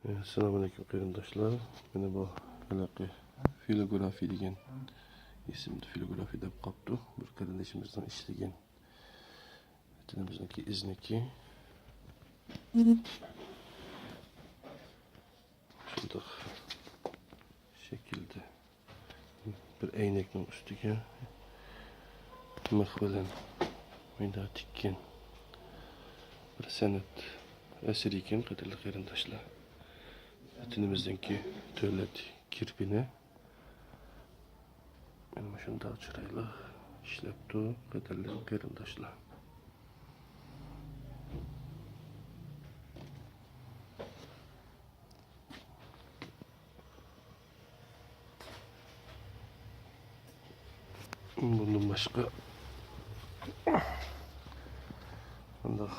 Selamünaleyküm arkadaşlar. Beni bu alaki filografi degan isimli filografi deb qaptı. Bir kardeşimizden işlegen vatanimizdeki izniki. Şundak şekilde bir eyneknin üstüge mıh bilen oyunda tikken bir sanat eseri ekan qadrli qarindoshlar. Vatanimizdeki devlet kirpini benim şunda çıraylı işlepti qadrli qarindoshlar. Bundan başka bundan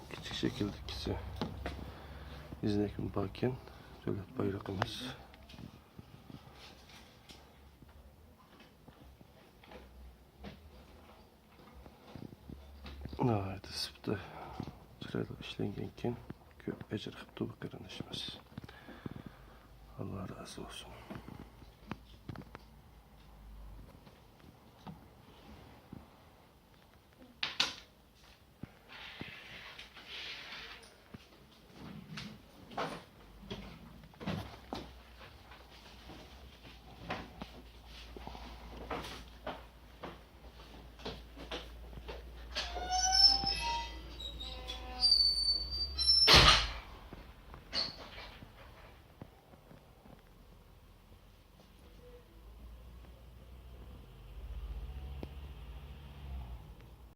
küçük şekilde ikisi iznekim bakken devlet bayrağımız. Evet, sıfta sırayla işlengenken köp ecir qıptı bu kardeşimiz. Allah razı olsun.